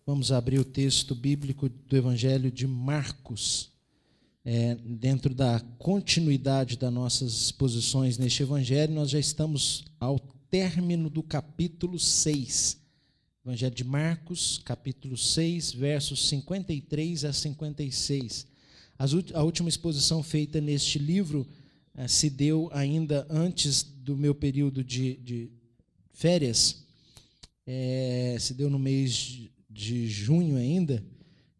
Vamos abrir o texto bíblico do Evangelho de Marcos, dentro da continuidade das nossas exposições neste Evangelho. Nós já estamos ao término do capítulo 6. Evangelho de Marcos, capítulo 6, versos 53 a 56. A última exposição feita neste livro se deu ainda antes do meu período de férias, se deu no mês de junho ainda,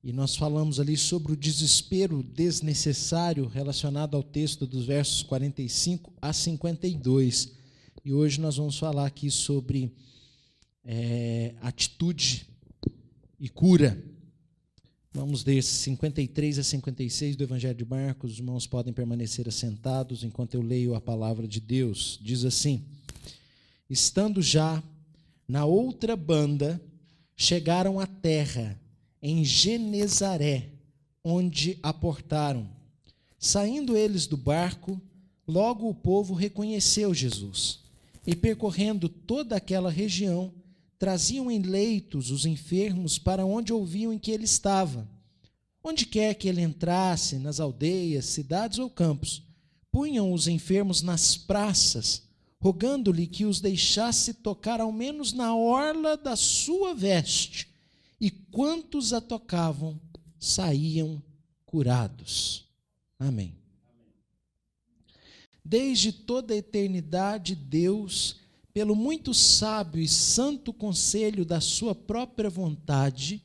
e nós falamos ali sobre o desespero desnecessário relacionado ao texto dos versos 45 a 52. E hoje nós vamos falar aqui sobre atitude e cura. Vamos ler 53 a 56 do Evangelho de Marcos. Os irmãos podem permanecer assentados enquanto eu leio a palavra de Deus. Diz assim: estando já na outra banda, chegaram à terra, em Genezaré, onde aportaram. Saindo eles do barco, logo o povo reconheceu Jesus, e percorrendo toda aquela região, traziam em leitos os enfermos para onde ouviam em que ele estava. Onde quer que ele entrasse, nas aldeias, cidades ou campos, punham os enfermos nas praças, rogando-lhe que os deixasse tocar ao menos na orla da sua veste, e quantos a tocavam saíam curados. Amém. Desde toda a eternidade, Deus, pelo muito sábio e santo conselho da sua própria vontade,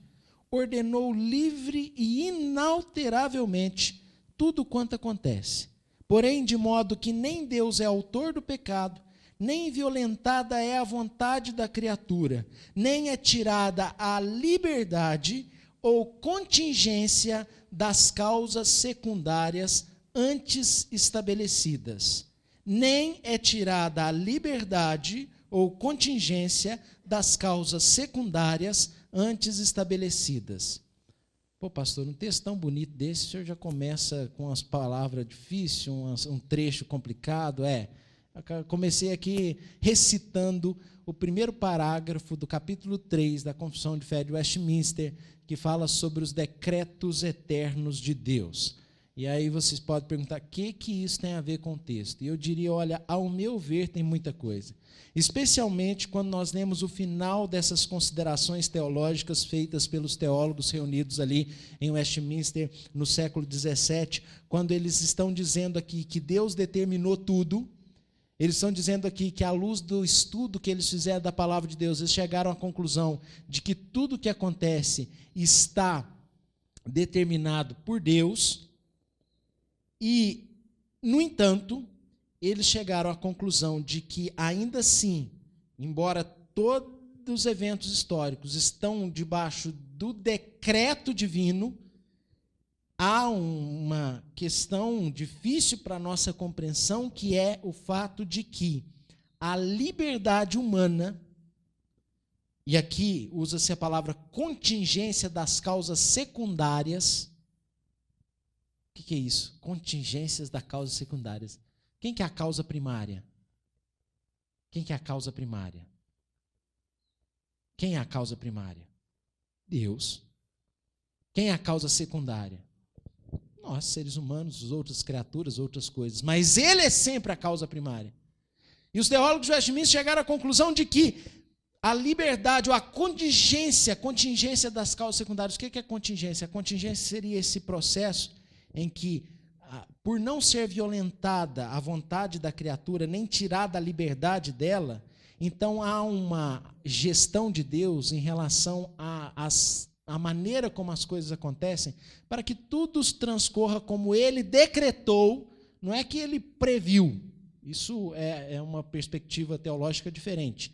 ordenou livre e inalteravelmente tudo quanto acontece. Porém, de modo que nem Deus é autor do pecado, nem violentada é a vontade da criatura, nem é tirada a liberdade ou contingência das causas secundárias antes estabelecidas. Nem é tirada a liberdade ou contingência das causas secundárias antes estabelecidas. Pô, pastor, um texto tão bonito desse, o senhor já começa com as palavras difíceis, um trecho complicado. Eu comecei aqui recitando o primeiro parágrafo do capítulo 3 da Confissão de Fé de Westminster, que fala sobre os decretos eternos de Deus. E aí vocês podem perguntar, o que isso tem a ver com o texto? E eu diria, olha, ao meu ver, tem muita coisa. Especialmente quando nós lemos o final dessas considerações teológicas feitas pelos teólogos reunidos ali em Westminster no século XVII, quando eles estão dizendo aqui que Deus determinou tudo. Eles estão dizendo aqui que, à luz do estudo que eles fizeram da palavra de Deus, eles chegaram à conclusão de que tudo que acontece está determinado por Deus. E, no entanto, eles chegaram à conclusão de que, ainda assim, embora todos os eventos históricos estão debaixo do decreto divino, há uma questão difícil para a nossa compreensão, que é o fato de que a liberdade humana, e aqui usa-se a palavra contingência das causas secundárias. O que é isso? Contingências das causas secundárias. Quem que é a causa primária? Quem que é a causa primária? Quem é a causa primária? Deus. Quem é a causa secundária? Nós, seres humanos, outras criaturas, outras coisas. Mas ele é sempre a causa primária. E os teólogos de Westminster chegaram à conclusão de que a liberdade ou a contingência das causas secundárias. O que é contingência? A contingência seria esse processo em que, por não ser violentada a vontade da criatura, nem tirada a liberdade dela, então há uma gestão de Deus em relação à maneira como as coisas acontecem, para que tudo transcorra como ele decretou, não é que ele previu. Isso é uma perspectiva teológica diferente.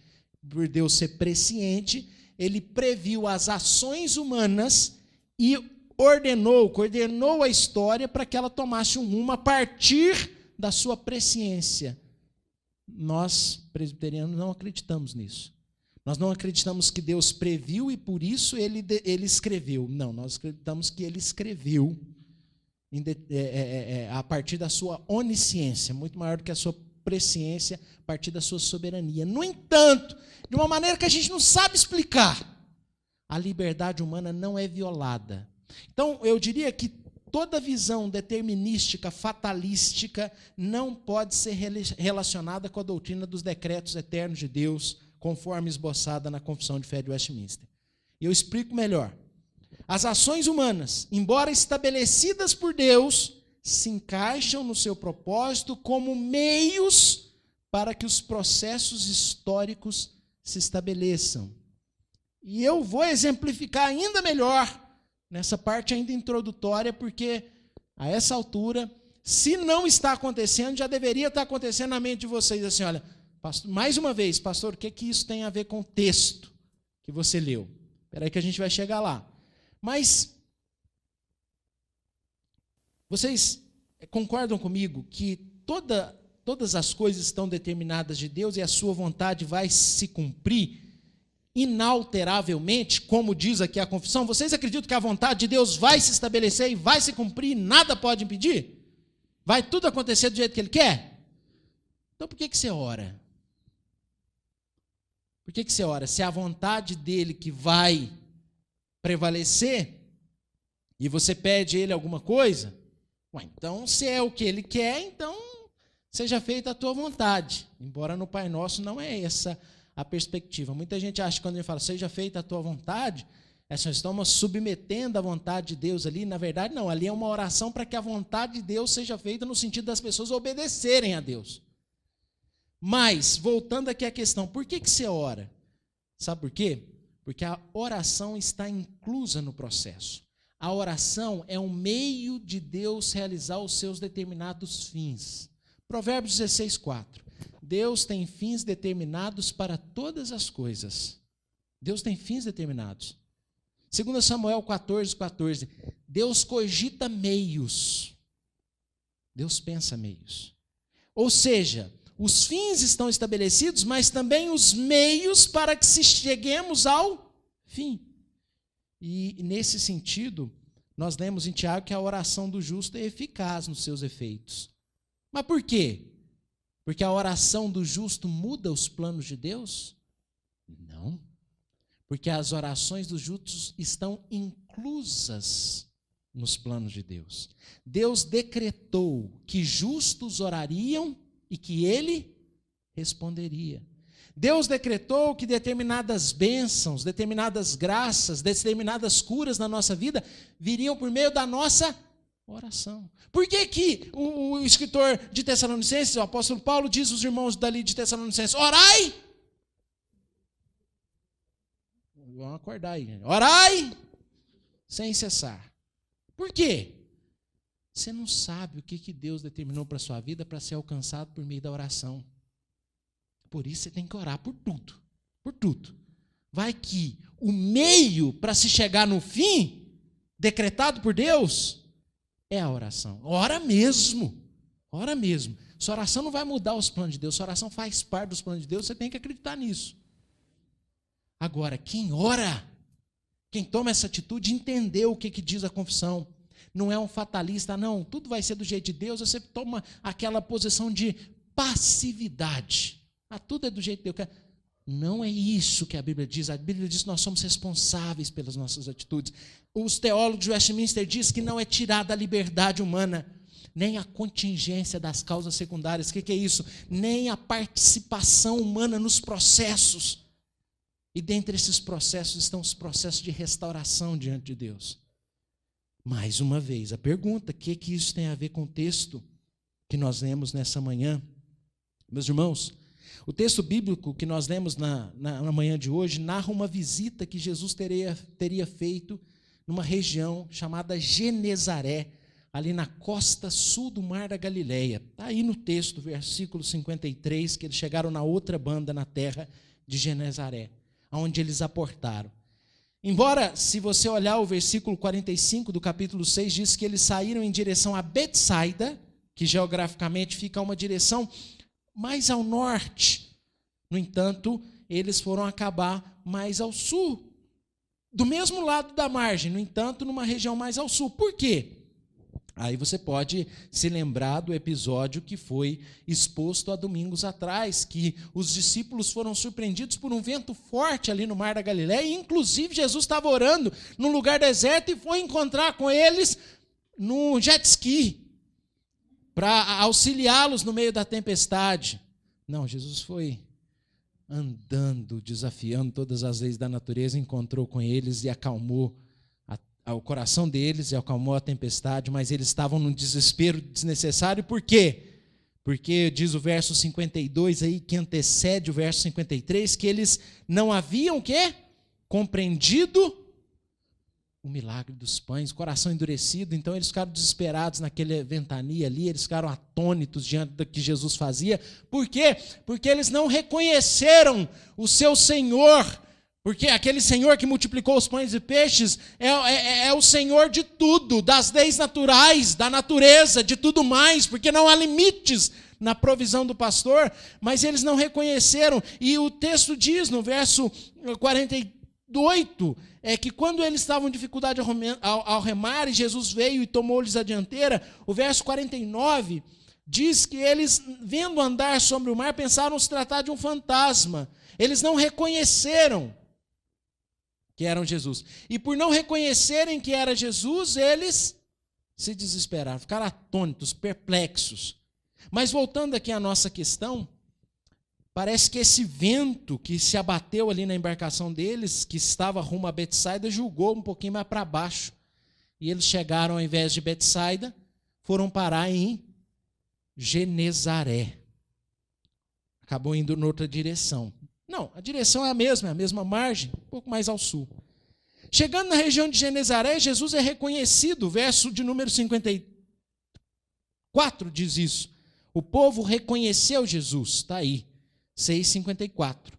Por Deus ser presciente, ele previu as ações humanas e coordenou a história para que ela tomasse um rumo a partir da sua presciência. Nós, presbiterianos, não acreditamos nisso. Nós não acreditamos que Deus previu e por isso ele escreveu. Não, nós acreditamos que ele escreveu a partir da sua onisciência, muito maior do que a sua presciência, a partir da sua soberania. No entanto, de uma maneira que a gente não sabe explicar, a liberdade humana não é violada. Então, eu diria que toda visão determinística, fatalística, não pode ser relacionada com a doutrina dos decretos eternos de Deus, conforme esboçada na Confissão de Fé de Westminster. E eu explico melhor. As ações humanas, embora estabelecidas por Deus, se encaixam no seu propósito como meios para que os processos históricos se estabeleçam. E eu vou exemplificar ainda melhor nessa parte ainda introdutória, porque a essa altura, se não está acontecendo, já deveria estar acontecendo na mente de vocês, assim, olha, pastor, mais uma vez, pastor, o que isso tem a ver com o texto que você leu? Espera aí que a gente vai chegar lá. Mas, vocês concordam comigo que todas as coisas estão determinadas de Deus e a sua vontade vai se cumprir inalteravelmente, como diz aqui a confissão? Vocês acreditam que a vontade de Deus vai se estabelecer e vai se cumprir e nada pode impedir? Vai tudo acontecer do jeito que Ele quer? Então por que você ora? Por que você ora? Se é a vontade dEle que vai prevalecer e você pede a Ele alguma coisa, então se é o que Ele quer, então seja feita a tua vontade. Embora no Pai Nosso não é essa a perspectiva. Muita gente acha que quando ele fala, seja feita a tua vontade, nós estamos submetendo a vontade de Deus ali. Na verdade, não. Ali é uma oração para que a vontade de Deus seja feita no sentido das pessoas obedecerem a Deus. Mas, voltando aqui à questão, por que você ora? Sabe por quê? Porque a oração está inclusa no processo. A oração é um meio de Deus realizar os seus determinados fins. Provérbios 16, 4. Deus tem fins determinados para todas as coisas. Deus tem fins determinados. 2 Samuel 14, 14. Deus cogita meios. Deus pensa meios. Ou seja, os fins estão estabelecidos, mas também os meios para que se cheguemos ao fim. E nesse sentido, nós lemos em Tiago que a oração do justo é eficaz nos seus efeitos. Mas por quê? Porque a oração do justo muda os planos de Deus? Não. Porque as orações dos justos estão inclusas nos planos de Deus. Deus decretou que justos orariam e que Ele responderia. Deus decretou que determinadas bênçãos, determinadas graças, determinadas curas na nossa vida viriam por meio da nossa oração. Por que o escritor de Tessalonicenses, o apóstolo Paulo, diz aos irmãos dali de Tessalonicenses, orai! Vamos acordar aí, gente. Orai sem cessar. Por quê? Você não sabe o que Deus determinou para a sua vida para ser alcançado por meio da oração. Por isso você tem que orar por tudo. Por tudo. Vai que o meio para se chegar no fim, decretado por Deus, é a oração. Ora mesmo. Ora mesmo. Sua oração não vai mudar os planos de Deus. Sua oração faz parte dos planos de Deus. Você tem que acreditar nisso. Agora, quem ora, quem toma essa atitude, entendeu o que diz a confissão. Não é um fatalista, não. Tudo vai ser do jeito de Deus. Você toma aquela posição de passividade. Tudo é do jeito de Deus. Não é isso que a Bíblia diz. A Bíblia diz que nós somos responsáveis pelas nossas atitudes. Os teólogos de Westminster dizem que não é tirada a liberdade humana, nem a contingência das causas secundárias. O que é isso? Nem a participação humana nos processos. E dentre esses processos estão os processos de restauração diante de Deus. Mais uma vez, a pergunta, o que isso tem a ver com o texto que nós lemos nessa manhã? Meus irmãos, o texto bíblico que nós lemos na manhã de hoje narra uma visita que Jesus teria feito numa região chamada Genezaré, ali na costa sul do Mar da Galileia. Está aí no texto, versículo 53, que eles chegaram na outra banda na terra de Genezaré, onde eles aportaram. Embora, se você olhar o versículo 45 do capítulo 6, diz que eles saíram em direção a Betsaida, que geograficamente fica uma direção mais ao norte. No entanto, eles foram acabar mais ao sul, do mesmo lado da margem, no entanto, numa região mais ao sul. Por quê? Aí você pode se lembrar do episódio que foi exposto há domingos atrás, que os discípulos foram surpreendidos por um vento forte ali no Mar da Galileia, e inclusive Jesus estava orando num lugar deserto e foi encontrar com eles no jet ski, para auxiliá-los no meio da tempestade. Não, Jesus foi andando, desafiando todas as leis da natureza, encontrou com eles e acalmou o coração deles e acalmou a tempestade, mas eles estavam num desespero desnecessário. Por quê? Porque diz o verso 52 aí, que antecede o verso 53, que eles não haviam o quê? Compreendido o milagre dos pães, coração endurecido. Então eles ficaram desesperados naquela ventania ali, eles ficaram atônitos diante do que Jesus fazia. Por quê? Porque eles não reconheceram o seu Senhor. Porque aquele Senhor que multiplicou os pães e peixes é o Senhor de tudo, das leis naturais, da natureza, de tudo mais, porque não há limites na provisão do pastor, mas eles não reconheceram. E o texto diz no verso 48, que quando eles estavam em dificuldade ao remar, e Jesus veio e tomou-lhes a dianteira, o verso 49 diz que eles, vendo andar sobre o mar, pensaram se tratar de um fantasma. Eles não reconheceram que eram Jesus. E por não reconhecerem que era Jesus, eles se desesperaram, ficaram atônitos, perplexos. Mas voltando aqui à nossa questão, parece que esse vento que se abateu ali na embarcação deles, que estava rumo a Betsaida, julgou um pouquinho mais para baixo. E eles chegaram, ao invés de Betsaida, foram parar em Genezaré. Acabou indo em outra direção. Não, a direção é a mesma margem, um pouco mais ao sul. Chegando na região de Genezaré, Jesus é reconhecido, o verso de número 54 diz isso. O povo reconheceu Jesus, está aí, 6,54.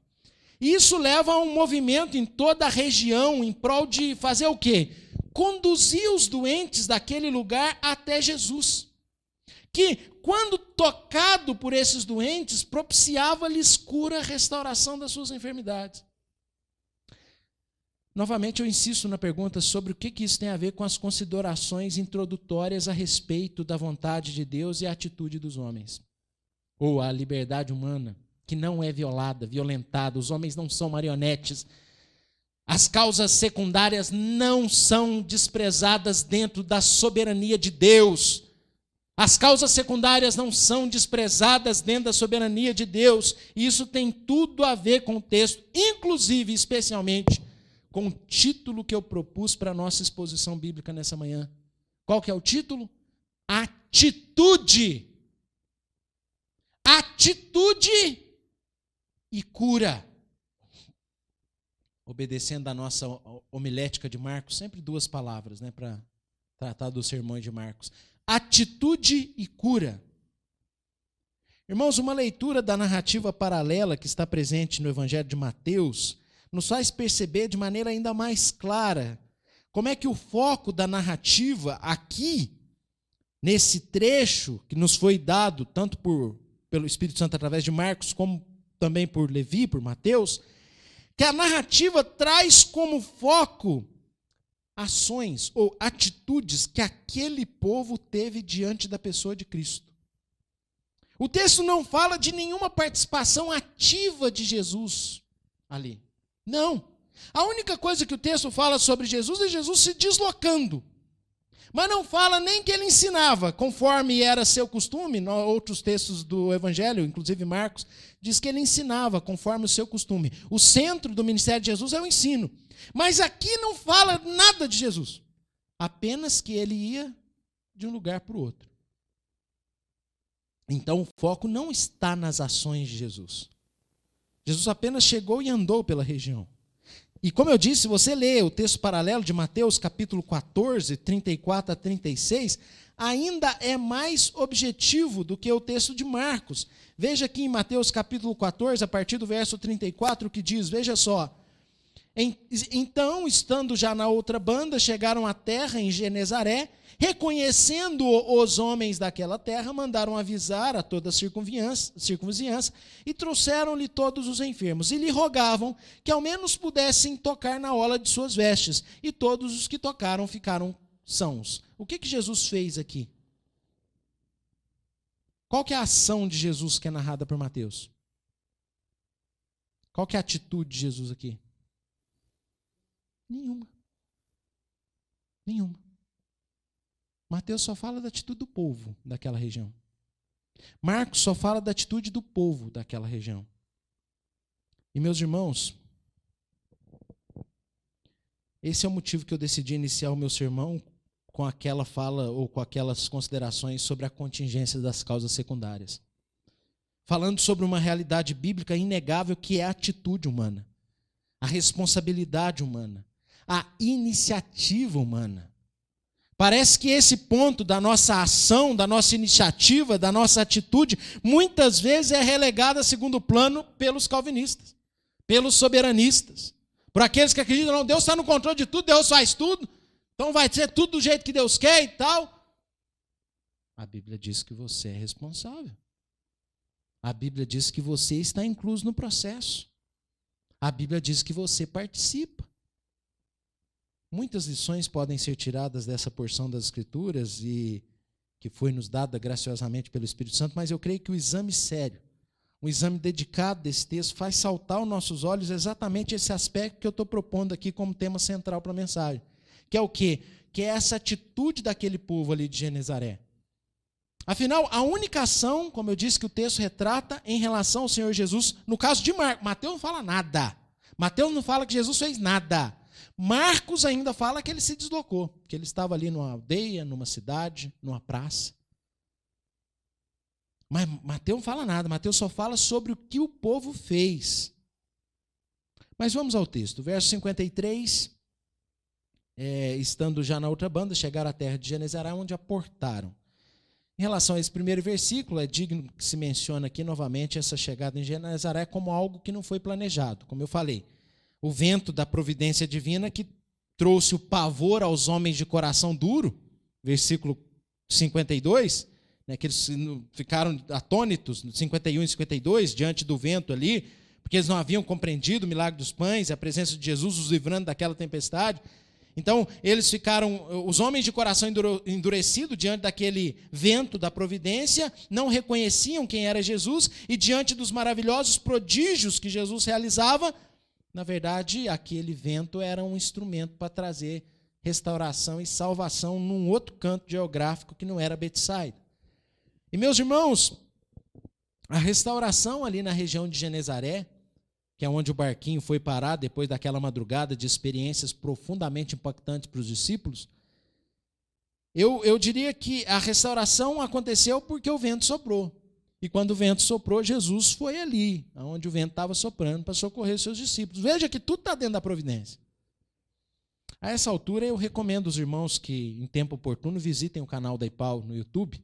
E isso leva a um movimento em toda a região, em prol de fazer o quê? Conduzir os doentes daquele lugar até Jesus. Que, quando tocado por esses doentes, propiciava-lhes cura, restauração das suas enfermidades. Novamente, eu insisto na pergunta sobre o que isso tem a ver com as considerações introdutórias a respeito da vontade de Deus e a atitude dos homens. Ou a liberdade humana, que não é violentada, os homens não são marionetes. As causas secundárias não são desprezadas dentro da soberania de Deus. As causas secundárias não são desprezadas dentro da soberania de Deus. E isso tem tudo a ver com o texto, inclusive, especialmente, com o título que eu propus para a nossa exposição bíblica nessa manhã. Qual que é o título? Atitude. Atitude e cura. Obedecendo a nossa homilética de Marcos, sempre duas palavras, né, para tratar dos sermões de Marcos. Atitude e cura. Irmãos, uma leitura da narrativa paralela que está presente no Evangelho de Mateus nos faz perceber de maneira ainda mais clara como é que o foco da narrativa aqui, nesse trecho que nos foi dado tanto pelo Espírito Santo através de Marcos, como também por Levi, por Mateus, que a narrativa traz como foco ações ou atitudes que aquele povo teve diante da pessoa de Cristo. O texto não fala de nenhuma participação ativa de Jesus ali. Não. A única coisa que o texto fala sobre Jesus é Jesus se deslocando. Mas não fala nem que ele ensinava, conforme era seu costume. Outros textos do Evangelho, inclusive Marcos, diz que ele ensinava conforme o seu costume. O centro do ministério de Jesus é o ensino. Mas aqui não fala nada de Jesus. Apenas que ele ia de um lugar para o outro. Então o foco não está nas ações de Jesus. Jesus apenas chegou e andou pela região. E como eu disse, se você lê o texto paralelo de Mateus, capítulo 14, 34 a 36, ainda é mais objetivo do que o texto de Marcos. Veja aqui em Mateus, capítulo 14, a partir do verso 34, que diz, veja só. Então, estando já na outra banda, chegaram à terra em Genezaré, reconhecendo os homens daquela terra, mandaram avisar a toda a circunvizinhança e trouxeram-lhe todos os enfermos. E lhe rogavam que ao menos pudessem tocar na orla de suas vestes. E todos os que tocaram ficaram sãos. O que Jesus fez aqui? Qual que é a ação de Jesus que é narrada por Mateus? Qual que é a atitude de Jesus aqui? Nenhuma. Nenhuma. Mateus só fala da atitude do povo daquela região. Marcos só fala da atitude do povo daquela região. E, meus irmãos, esse é o motivo que eu decidi iniciar o meu sermão com aquela fala ou com aquelas considerações sobre a contingência das causas secundárias. Falando sobre uma realidade bíblica inegável que é a atitude humana, a responsabilidade humana, a iniciativa humana. Parece que esse ponto da nossa ação, da nossa iniciativa, da nossa atitude, muitas vezes é relegado a segundo plano pelos calvinistas, pelos soberanistas, por aqueles que acreditam, não, Deus está no controle de tudo, Deus faz tudo, então vai ser tudo do jeito que Deus quer e tal. A Bíblia diz que você é responsável. A Bíblia diz que você está incluso no processo. A Bíblia diz que você participa. Muitas lições podem ser tiradas dessa porção das Escrituras e que foi nos dada graciosamente pelo Espírito Santo, mas eu creio que o exame sério, um exame dedicado desse texto, faz saltar aos nossos olhos exatamente esse aspecto que eu estou propondo aqui como tema central para a mensagem. Que é o quê? Que é essa atitude daquele povo ali de Genezaré. Afinal, a única ação, como eu disse, que o texto retrata em relação ao Senhor Jesus, no caso de Marcos, Mateus não fala nada. Mateus não fala que Jesus fez nada. Marcos ainda fala que ele se deslocou, que ele estava ali numa aldeia, numa cidade, numa praça. Mas Mateus não fala nada, Mateus só fala sobre o que o povo fez. Mas vamos ao texto, verso 53, estando já na outra banda, chegaram à terra de Genezaré, onde aportaram. Em relação a esse primeiro versículo, é digno que se mencione aqui novamente essa chegada em Genezaré como algo que não foi planejado. Como eu falei, o vento da providência divina que trouxe o pavor aos homens de coração duro, versículo 52, que eles ficaram atônitos, 51 e 52, diante do vento ali, porque eles não haviam compreendido o milagre dos pães, a presença de Jesus os livrando daquela tempestade. Então, eles ficaram, os homens de coração endurecido diante daquele vento da providência, não reconheciam quem era Jesus, e diante dos maravilhosos prodígios que Jesus realizava, na verdade, aquele vento era um instrumento para trazer restauração e salvação num outro canto geográfico que não era Betsaida. E, meus irmãos, a restauração ali na região de Genezaré, que é onde o barquinho foi parar depois daquela madrugada de experiências profundamente impactantes para os discípulos, eu diria que a restauração aconteceu porque o vento soprou. E quando o vento soprou, Jesus foi ali, onde o vento estava soprando, para socorrer os seus discípulos. Veja que tudo está dentro da providência. A essa altura, eu recomendo os irmãos que, em tempo oportuno, visitem o canal da IPAU no YouTube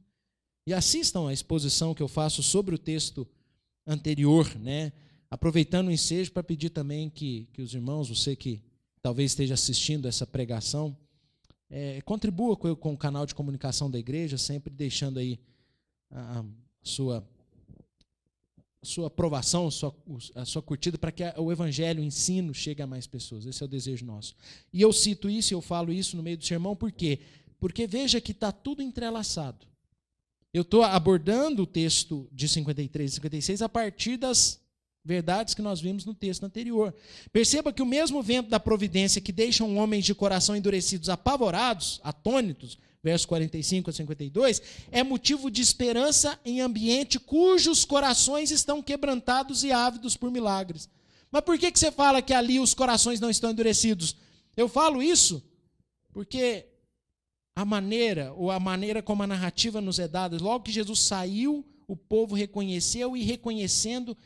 e assistam a exposição que eu faço sobre o texto anterior, aproveitando o ensejo para pedir também que os irmãos, você que talvez esteja assistindo essa pregação, contribua com o canal de comunicação da igreja, sempre deixando aí a sua aprovação, a sua curtida, para que o evangelho, o ensino, chegue a mais pessoas. Esse é o desejo nosso. E eu cito isso, eu falo isso no meio do sermão, por quê? Porque veja que está tudo entrelaçado. Eu estou abordando o texto de 53 e 56 a partir das verdades que nós vimos no texto anterior. Perceba que o mesmo vento da providência que deixa homens de coração endurecidos apavorados, atônitos, versos 45 a 52, é motivo de esperança em ambiente cujos corações estão quebrantados e ávidos por milagres. Mas por que você fala que ali os corações não estão endurecidos? Eu falo isso porque a maneira como a narrativa nos é dada, logo que Jesus saiu, o povo reconheceu e reconhecendo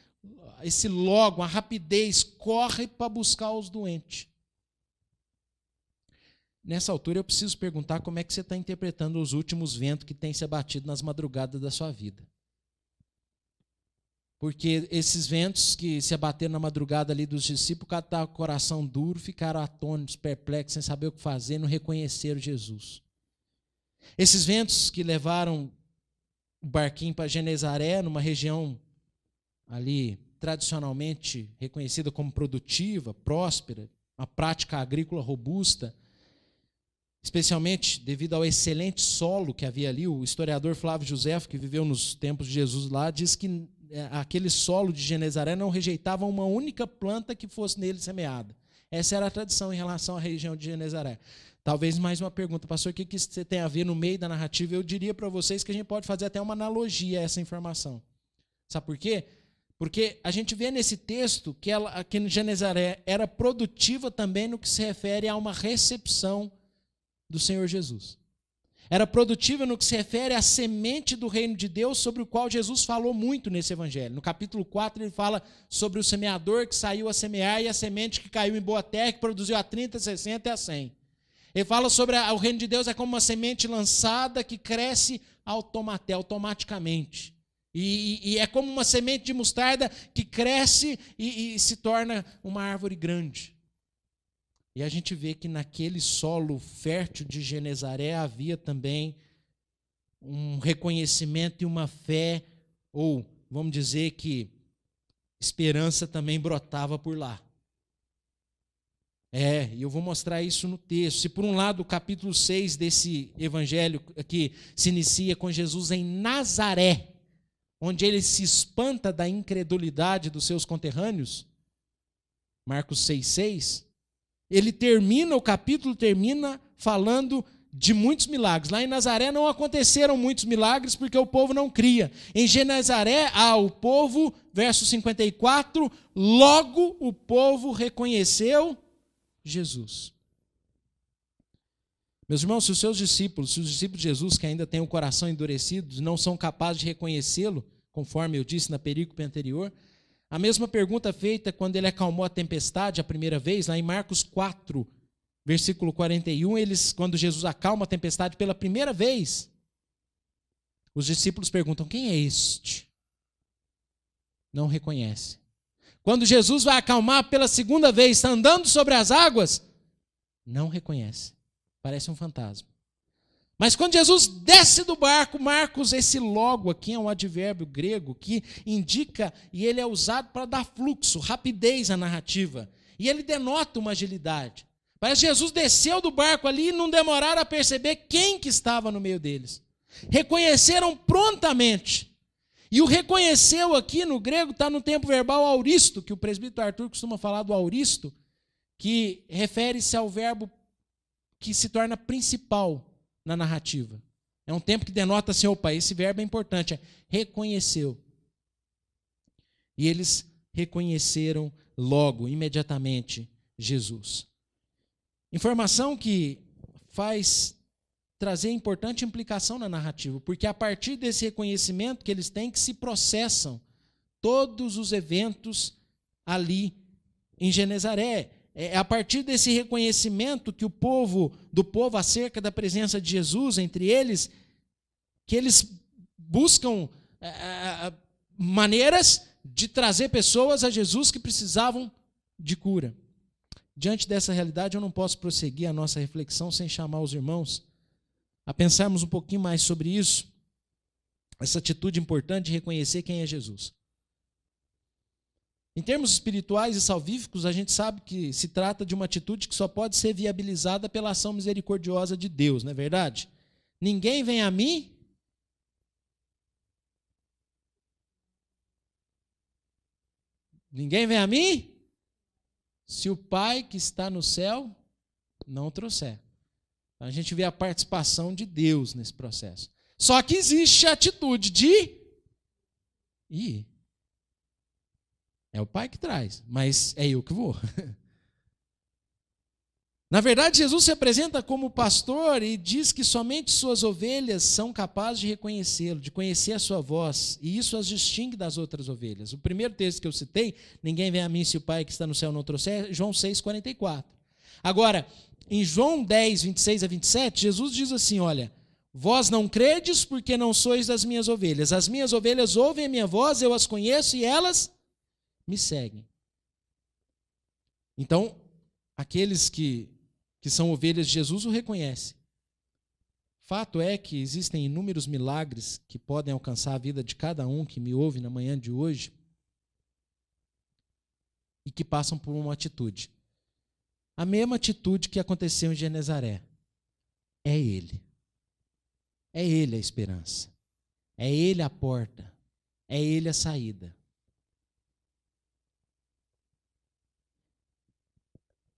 esse logo, a rapidez, corre para buscar os doentes. Nessa altura eu preciso perguntar como é que você está interpretando os últimos ventos que têm se abatido nas madrugadas da sua vida. Porque esses ventos que se abateram na madrugada ali dos discípulos, cada estava com o coração duro, ficaram atônitos, perplexos, sem saber o que fazer, não reconheceram Jesus. Esses ventos que levaram o barquinho para Genezaré, numa região ali tradicionalmente reconhecida como produtiva, próspera, uma prática agrícola robusta, especialmente devido ao excelente solo que havia ali. O historiador Flávio Josefo, que viveu nos tempos de Jesus lá, diz que aquele solo de Genezaré não rejeitava uma única planta que fosse nele semeada. Essa era a tradição em relação à região de Genezaré. Talvez mais uma pergunta, pastor, o que isso tem a ver no meio da narrativa? Eu diria para vocês que a gente pode fazer até uma analogia a essa informação. Sabe por quê? Porque a gente vê nesse texto que aqui em Genezaré era produtiva também no que se refere a uma recepção do Senhor Jesus. Era produtiva no que se refere à semente do reino de Deus, sobre o qual Jesus falou muito nesse evangelho. No capítulo 4 ele fala sobre o semeador que saiu a semear e a semente que caiu em boa terra, que produziu a 30, 60 e a 100. Ele fala sobre o reino de Deus é como uma semente lançada que cresce automaticamente. E é como uma semente de mostarda que cresce e se torna uma árvore grande. E a gente vê que naquele solo fértil de Genezaré havia também um reconhecimento e uma fé, ou vamos dizer que esperança também brotava por lá. E eu vou mostrar isso no texto. Se por um lado o capítulo 6 desse evangelho aqui se inicia com Jesus em Nazaré, onde ele se espanta da incredulidade dos seus conterrâneos, Marcos 6,6, o capítulo termina falando de muitos milagres. Lá em Nazaré não aconteceram muitos milagres porque o povo não cria. Em Genezaré, o povo, verso 54, logo o povo reconheceu Jesus. Meus irmãos, se os discípulos de Jesus que ainda têm o coração endurecido, não são capazes de reconhecê-lo, conforme eu disse na perícope anterior, a mesma pergunta feita quando ele acalmou a tempestade a primeira vez, lá em Marcos 4, versículo 41, quando Jesus acalma a tempestade pela primeira vez, os discípulos perguntam, quem é este? Não reconhece. Quando Jesus vai acalmar pela segunda vez, está andando sobre as águas, não reconhece. Parece um fantasma. Mas quando Jesus desce do barco, Marcos, esse logo aqui é um advérbio grego que indica, e ele é usado para dar fluxo, rapidez à narrativa. E ele denota uma agilidade. Parece que Jesus desceu do barco ali e não demoraram a perceber quem que estava no meio deles. Reconheceram prontamente. E o reconheceu aqui no grego está no tempo verbal auristo, que o presbítero Arthur costuma falar do auristo, que refere-se ao verbo que se torna principal na narrativa. É um tempo que denota assim, opa, esse verbo é importante, reconheceu. E eles reconheceram logo, imediatamente, Jesus. Informação que faz trazer importante implicação na narrativa, porque a partir desse reconhecimento que eles têm que se processam todos os eventos ali em Genezaré. É a partir desse reconhecimento que do povo acerca da presença de Jesus entre eles, que eles buscam maneiras de trazer pessoas a Jesus que precisavam de cura. Diante dessa realidade, eu não posso prosseguir a nossa reflexão sem chamar os irmãos a pensarmos um pouquinho mais sobre isso, essa atitude importante de reconhecer quem é Jesus. Em termos espirituais e salvíficos, a gente sabe que se trata de uma atitude que só pode ser viabilizada pela ação misericordiosa de Deus, não é verdade? Ninguém vem a mim se o Pai que está no céu não o trouxer. Então, a gente vê a participação de Deus nesse processo. Só que existe a atitude de ir. É o Pai que traz, mas é eu que vou. Na verdade, Jesus se apresenta como pastor e diz que somente suas ovelhas são capazes de reconhecê-lo, de conhecer a sua voz, e isso as distingue das outras ovelhas. O primeiro texto que eu citei, ninguém vem a mim se o Pai que está no céu não trouxer, João 6,44. Agora, em João 10, 26 a 27, Jesus diz assim, olha, vós não credes porque não sois das minhas ovelhas. As minhas ovelhas ouvem a minha voz, eu as conheço e elas me seguem. Então, aqueles que são ovelhas de Jesus o reconhecem. Fato é que existem inúmeros milagres que podem alcançar a vida de cada um que me ouve na manhã de hoje e que passam por uma atitude. A mesma atitude que aconteceu em Genezaré. é Ele. É Ele a esperança. É Ele a porta. É Ele a saída.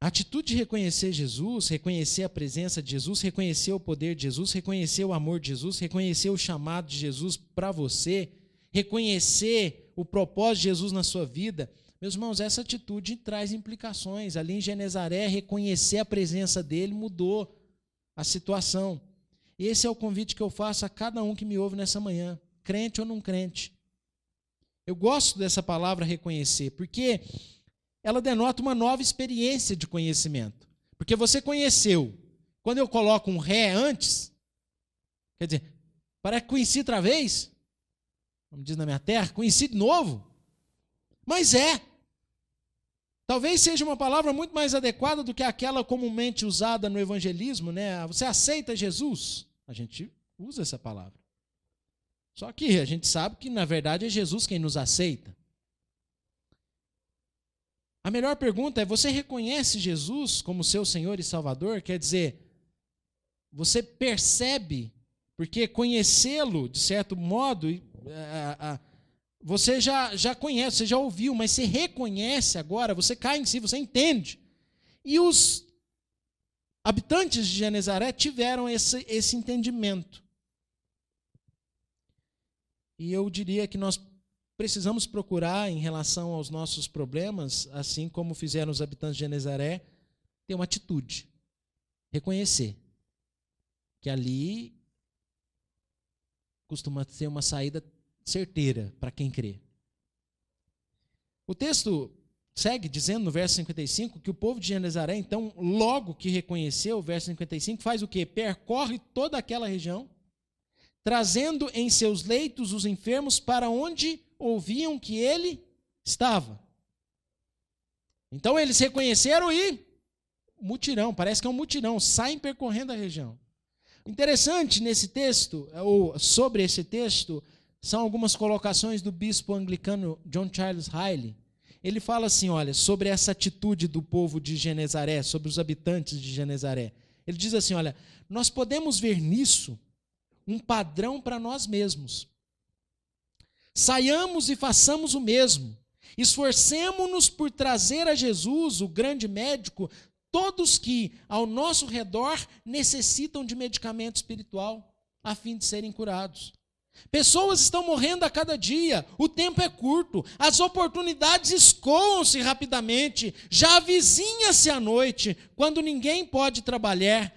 A atitude de reconhecer Jesus, reconhecer a presença de Jesus, reconhecer o poder de Jesus, reconhecer o amor de Jesus, reconhecer o chamado de Jesus para você, reconhecer o propósito de Jesus na sua vida, meus irmãos, essa atitude traz implicações. Ali em Genezaré, reconhecer a presença dele mudou a situação. Esse é o convite que eu faço a cada um que me ouve nessa manhã, crente ou não crente. Eu gosto dessa palavra reconhecer, porque ela denota uma nova experiência de conhecimento. Porque você conheceu. Quando eu coloco um ré antes, quer dizer, parece que conheci outra vez, como diz na minha terra, conheci de novo. Mas talvez seja uma palavra muito mais adequada do que aquela comumente usada no evangelismo, né? Você aceita Jesus? A gente usa essa palavra. Só que a gente sabe que, na verdade, é Jesus quem nos aceita. A melhor pergunta é: você reconhece Jesus como seu Senhor e Salvador? Quer dizer, você percebe, porque conhecê-lo, de certo modo, você já conhece, você já ouviu, mas você reconhece agora, você cai em si, você entende. E os habitantes de Genezaré tiveram esse entendimento. E eu diria que nós precisamos procurar, em relação aos nossos problemas, assim como fizeram os habitantes de Genezaré, ter uma atitude, reconhecer que ali costuma ser uma saída certeira para quem crê. O texto segue dizendo no verso 55 que o povo de Genezaré, então, logo que reconheceu, o verso 55, faz o quê? Percorre toda aquela região, trazendo em seus leitos os enfermos para onde ouviam que ele estava. Então eles reconheceram e mutirão, parece que é um mutirão, saem percorrendo a região. Interessante nesse texto, ou sobre esse texto, são algumas colocações do bispo anglicano John Charles Riley. Ele fala assim, olha, sobre essa atitude do povo de Genezaré, sobre os habitantes de Genezaré. Ele diz assim, olha, nós podemos ver nisso um padrão para nós mesmos. Saiamos e façamos o mesmo. Esforcemo-nos por trazer a Jesus, o grande médico, todos que ao nosso redor necessitam de medicamento espiritual, a fim de serem curados. Pessoas estão morrendo a cada dia, o tempo é curto, as oportunidades escoam-se rapidamente, já avizinha-se a noite, quando ninguém pode trabalhar,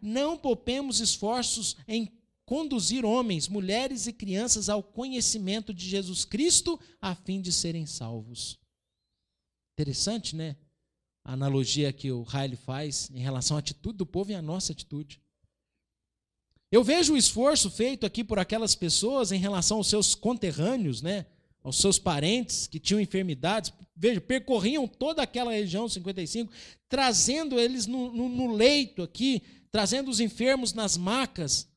não poupemos esforços em conduzir homens, mulheres e crianças ao conhecimento de Jesus Cristo, a fim de serem salvos. Interessante, né? A analogia que o Riley faz em relação à atitude do povo e à nossa atitude. Eu vejo o esforço feito aqui por aquelas pessoas em relação aos seus conterrâneos, né? Aos seus parentes que tinham enfermidades. Veja, percorriam toda aquela região 55, trazendo eles no leito aqui, trazendo os enfermos nas macas.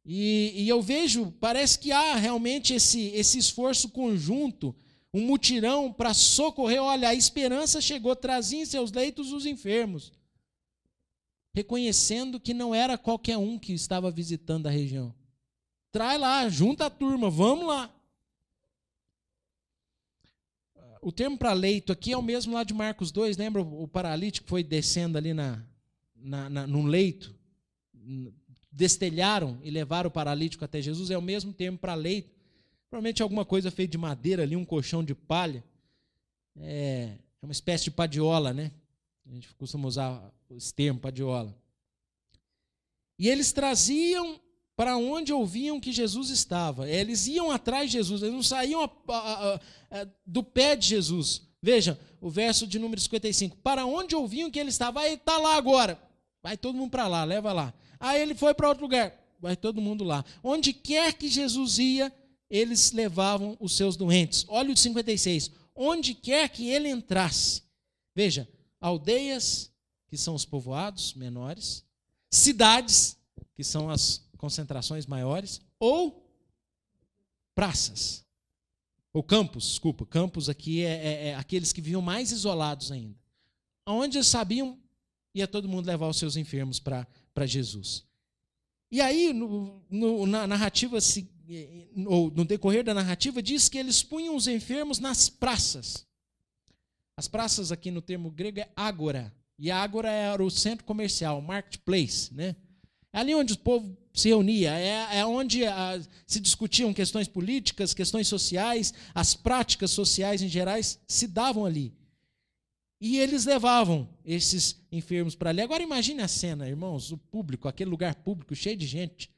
E eu vejo, parece que há realmente esse esforço conjunto, um mutirão para socorrer. Olha, a esperança chegou, trazia em seus leitos os enfermos, reconhecendo que não era qualquer um que estava visitando a região. Traz lá, junta a turma, vamos lá. O termo para leito aqui é o mesmo lá de Marcos 2, lembra o paralítico que foi descendo ali no leito? Destelharam e levaram o paralítico até Jesus, é o mesmo termo para leito. Provavelmente alguma coisa feita de madeira ali, um colchão de palha. É uma espécie de padiola, né? A gente costuma usar esse termo, padiola. E eles traziam para onde ouviam que Jesus estava. Eles iam atrás de Jesus, eles não saíam do pé de Jesus. Veja, o verso de número 55. Para onde ouviam que ele estava? Ele está lá agora. Vai todo mundo para lá, leva lá. Aí ele foi para outro lugar, vai todo mundo lá. Onde quer que Jesus ia, eles levavam os seus doentes. Olha o 56. Onde quer que ele entrasse. Veja, aldeias, que são os povoados menores, cidades, que são as concentrações maiores, ou praças, ou campos, desculpa, campos aqui é aqueles que viviam mais isolados ainda. Onde eles sabiam, ia todo mundo levar os seus enfermos para para Jesus. E aí, na narrativa, ou no decorrer da narrativa, diz que eles punham os enfermos nas praças. As praças aqui no termo grego é ágora. E a ágora era o centro comercial, marketplace, né? É ali onde o povo se reunia, é onde se discutiam questões políticas, questões sociais, as práticas sociais em geral se davam ali. E eles levavam esses enfermos para ali. Agora imagine a cena, irmãos, o público, aquele lugar público cheio de gente,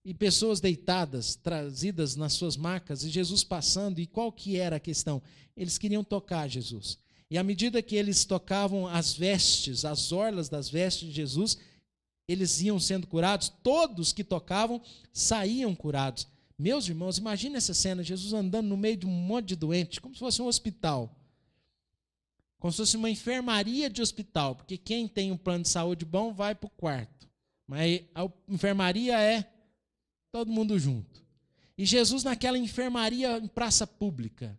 e pessoas deitadas, trazidas nas suas macas, e Jesus passando. E qual que era a questão? Eles queriam tocar Jesus. E à medida que eles tocavam as vestes, as orlas das vestes de Jesus, eles iam sendo curados. Todos que tocavam saíam curados. Meus irmãos, imagine essa cena, Jesus andando no meio de um monte de doente, como se fosse um hospital. Como se fosse uma enfermaria de hospital, porque quem tem um plano de saúde bom vai para o quarto. Mas a enfermaria é todo mundo junto. E Jesus naquela enfermaria em praça pública,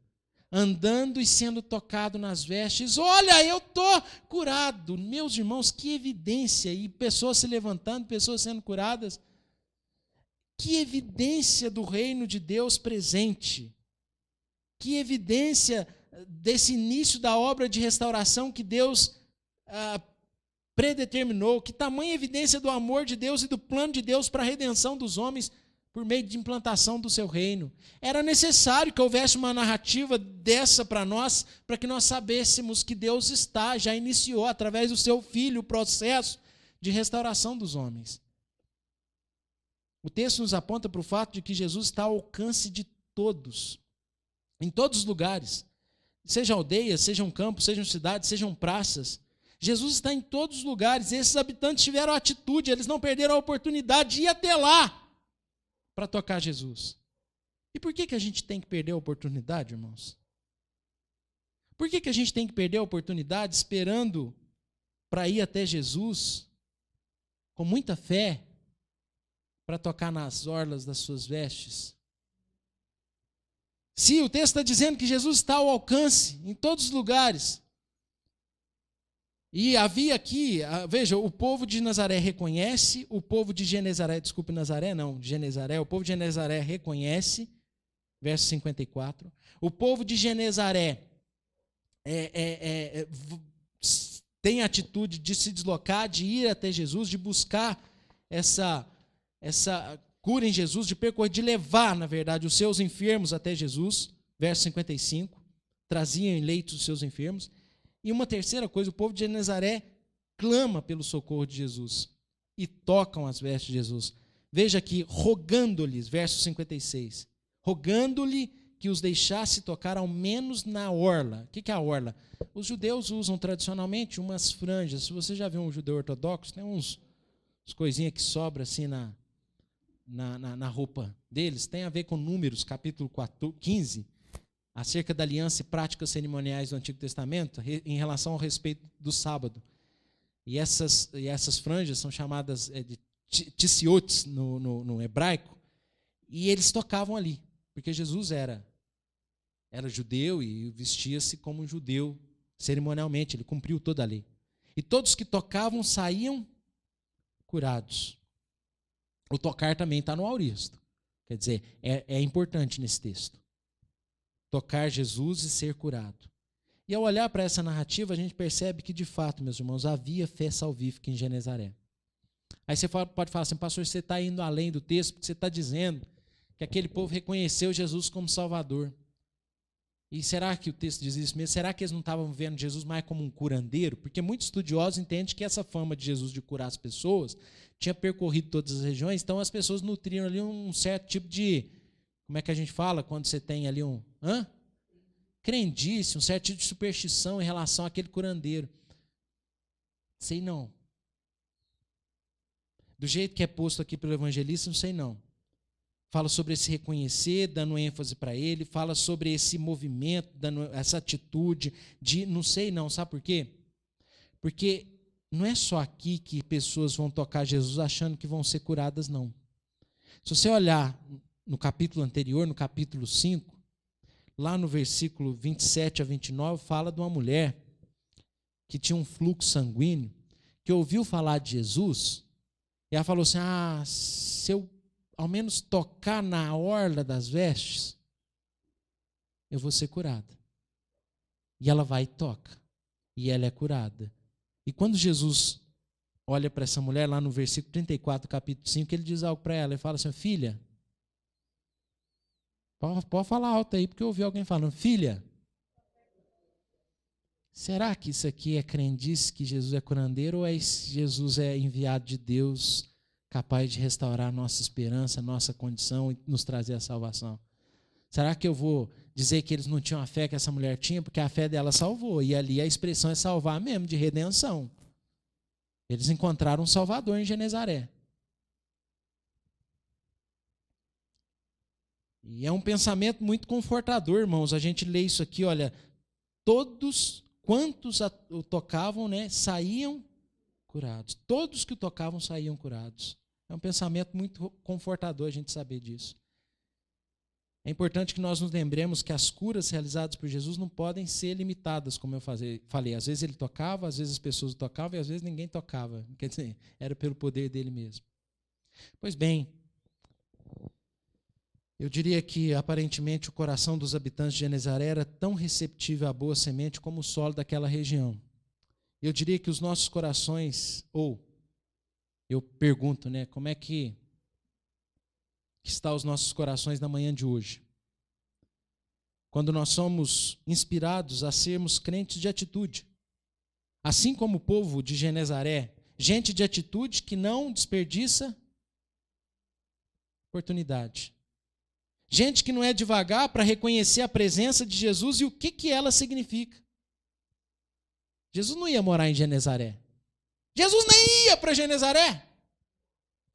andando e sendo tocado nas vestes. Olha, eu estou curado. Meus irmãos, que evidência. E pessoas se levantando, pessoas sendo curadas. Que evidência do reino de Deus presente. Que evidência desse início da obra de restauração que Deus predeterminou. Que tamanha evidência do amor de Deus e do plano de Deus para a redenção dos homens por meio de implantação do seu reino. Era necessário que houvesse uma narrativa dessa para nós, para que nós sabêssemos que Deus já iniciou, através do seu Filho, o processo de restauração dos homens. O texto nos aponta para o fato de que Jesus está ao alcance de todos, em todos os lugares, sejam aldeias, sejam campos, sejam cidades, sejam praças. Jesus está em todos os lugares. Esses habitantes tiveram atitude, eles não perderam a oportunidade de ir até lá para tocar Jesus. E por que a gente tem que perder a oportunidade, irmãos? Por que a gente tem que perder a oportunidade esperando para ir até Jesus com muita fé para tocar nas orlas das suas vestes? Se o texto está dizendo que Jesus está ao alcance em todos os lugares. E havia aqui, veja, o povo de Nazaré reconhece, o povo de Genezaré, desculpe, Nazaré não, Genezaré, o povo de Genezaré reconhece, verso 54, o povo de Genezaré tem a atitude de se deslocar, de ir até Jesus, de buscar essa cura em Jesus, de percorrer, de levar, na verdade, os seus enfermos até Jesus, verso 55, traziam em leitos os seus enfermos. E uma terceira coisa, o povo de Genezaré clama pelo socorro de Jesus e tocam as vestes de Jesus. Veja aqui, rogando-lhes, verso 56, rogando-lhe que os deixasse tocar ao menos na orla. O que é a orla? Os judeus usam tradicionalmente umas franjas. Se você já viu um judeu ortodoxo, tem uns coisinhas que sobram assim na roupa deles. Tem a ver com Números, capítulo 15, acerca da aliança e práticas cerimoniais do Antigo Testamento em relação ao respeito do sábado. E essas franjas são chamadas de tissiotes no hebraico, e eles tocavam ali, porque Jesus era judeu e vestia-se como um judeu cerimonialmente, ele cumpriu toda a lei. E todos que tocavam saíam curados. O tocar também está no auristo, quer dizer, é importante nesse texto. Tocar Jesus e ser curado. E ao olhar para essa narrativa, a gente percebe que, de fato, meus irmãos, havia fé salvífica em Genezaré. Aí você pode falar assim, pastor, você está indo além do texto, porque você está dizendo que aquele povo reconheceu Jesus como Salvador. E será que o texto diz isso mesmo? Será que eles não estavam vendo Jesus mais como um curandeiro? Porque muitos estudiosos entendem que essa fama de Jesus de curar as pessoas tinha percorrido todas as regiões, então as pessoas nutriam ali um certo tipo de, como é que a gente fala quando você tem ali crendice, um certo tipo de superstição em relação àquele curandeiro. Sei não. Do jeito que é posto aqui pelo evangelista, não sei não. Fala sobre esse reconhecer, dando ênfase para ele, fala sobre esse movimento, dando essa atitude de não sei não, sabe por quê? Porque não é só aqui que pessoas vão tocar Jesus achando que vão ser curadas, não. Se você olhar no capítulo anterior, no capítulo 5, lá no versículo 27 a 29, fala de uma mulher que tinha um fluxo sanguíneo, que ouviu falar de Jesus E ela falou assim, se eu ao menos tocar na orla das vestes, eu vou ser curada. E ela vai e toca. E ela é curada. E quando Jesus olha para essa mulher, lá no versículo 34, capítulo 5, ele diz algo para ela. Ele fala assim, filha, pode falar alto aí, porque eu ouvi alguém falando, filha, será que isso aqui é crendice que Jesus é curandeiro ou Jesus é enviado de Deus, capaz de restaurar a nossa esperança, a nossa condição e nos trazer a salvação? Será que eu vou dizer que eles não tinham a fé que essa mulher tinha, porque a fé dela salvou, e ali a expressão é salvar mesmo, de redenção. Eles encontraram um Salvador em Genezaré. E é um pensamento muito confortador, irmãos, a gente lê isso aqui, olha, todos quantos o tocavam, né, saíam curados. Todos que o tocavam saíam curados. É um pensamento muito confortador a gente saber disso. É importante que nós nos lembremos que as curas realizadas por Jesus não podem ser limitadas, como eu falei. Às vezes ele tocava, às vezes as pessoas tocavam e às vezes ninguém tocava. Quer dizer, era pelo poder dele mesmo. Pois bem, eu diria que aparentemente o coração dos habitantes de Genezaré era tão receptível à boa semente como o solo daquela região. Eu diria que os nossos corações, ou eu pergunto, né, como é que está os nossos corações na manhã de hoje? Quando nós somos inspirados a sermos crentes de atitude. Assim como o povo de Genezaré, gente de atitude que não desperdiça oportunidade. Gente que não é devagar para reconhecer a presença de Jesus e o que ela significa. Jesus não ia morar em Genezaré. Jesus nem ia para Genezaré.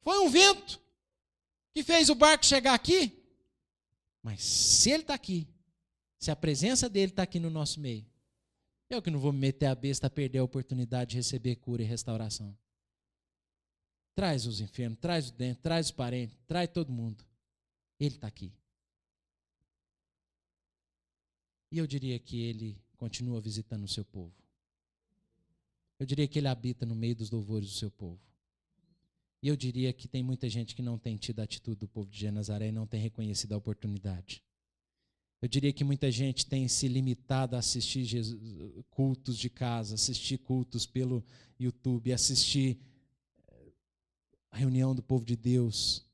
Foi um vento que fez o barco chegar aqui. Mas se ele está aqui, se a presença dele está aqui no nosso meio, eu que não vou me meter a besta a perder a oportunidade de receber cura e restauração. Traz os enfermos, traz os doentes, traz os parentes, traz todo mundo. Ele está aqui. E eu diria que ele continua visitando o seu povo. Eu diria que ele habita no meio dos louvores do seu povo. E eu diria que tem muita gente que não tem tido a atitude do povo de Genezaré e não tem reconhecido a oportunidade. Eu diria que muita gente tem se limitado a assistir cultos de casa, assistir cultos pelo YouTube, assistir a reunião do povo de Deus.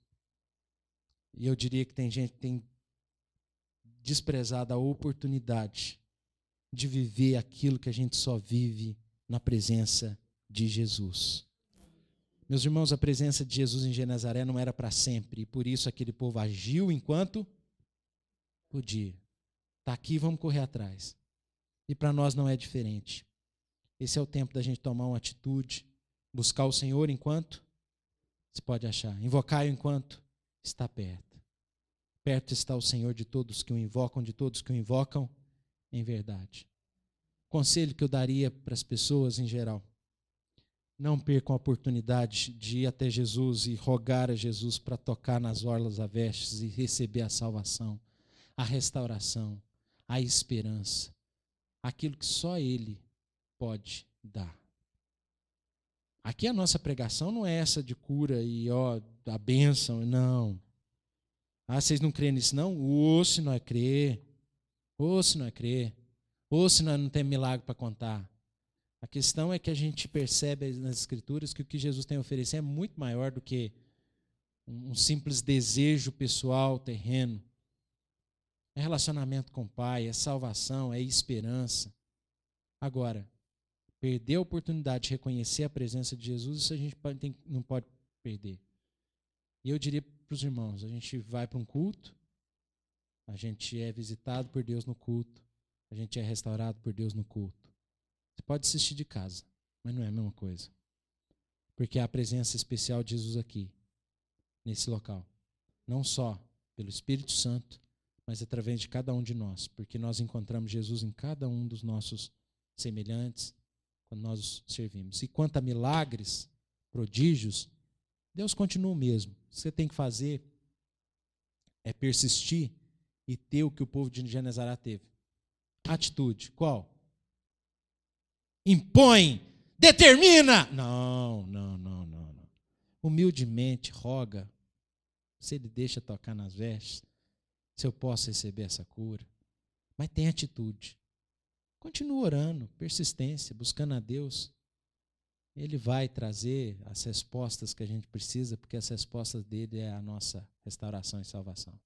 E eu diria que tem gente que tem desprezado a oportunidade de viver aquilo que a gente só vive na presença de Jesus. Meus irmãos, a presença de Jesus em Genezaré não era para sempre, e por isso aquele povo agiu enquanto podia. Está aqui, vamos correr atrás. E para nós não é diferente. Esse é o tempo da gente tomar uma atitude, buscar o Senhor enquanto se pode achar, invocar-o enquanto está perto. Perto está o Senhor de todos que o invocam, de todos que o invocam em verdade. Conselho que eu daria para as pessoas em geral: não percam a oportunidade de ir até Jesus e rogar a Jesus para tocar nas orlas das vestes e receber a salvação, a restauração, a esperança, aquilo que só Ele pode dar. Aqui a nossa pregação não é essa de cura e a bênção, não. Vocês não creem nisso não? Ou se nós crer, ou se nós crer, ou se nós não temos milagre para contar. A questão é que a gente percebe nas Escrituras que o que Jesus tem a oferecer é muito maior do que um simples desejo pessoal, terreno. É relacionamento com o Pai, é salvação, é esperança. Agora, perder a oportunidade de reconhecer a presença de Jesus, isso a gente não pode perder. E eu diria para os irmãos, a gente vai para um culto, a gente é visitado por Deus no culto, a gente é restaurado por Deus no culto. Você pode assistir de casa, mas não é a mesma coisa. Porque há a presença especial de Jesus aqui, nesse local. Não só pelo Espírito Santo, mas através de cada um de nós. Porque nós encontramos Jesus em cada um dos nossos semelhantes, quando nós os servimos. E quanto a milagres, prodígios, Deus continua o mesmo. O que você tem que fazer é persistir e ter o que o povo de Genezaré teve. Atitude. Qual? Impõe, determina. Não. humildemente roga, se ele deixa tocar nas vestes, se eu posso receber essa cura. Mas tem atitude. Continua orando, persistência, buscando a Deus. Ele vai trazer as respostas que a gente precisa, porque as respostas dele é a nossa restauração e salvação.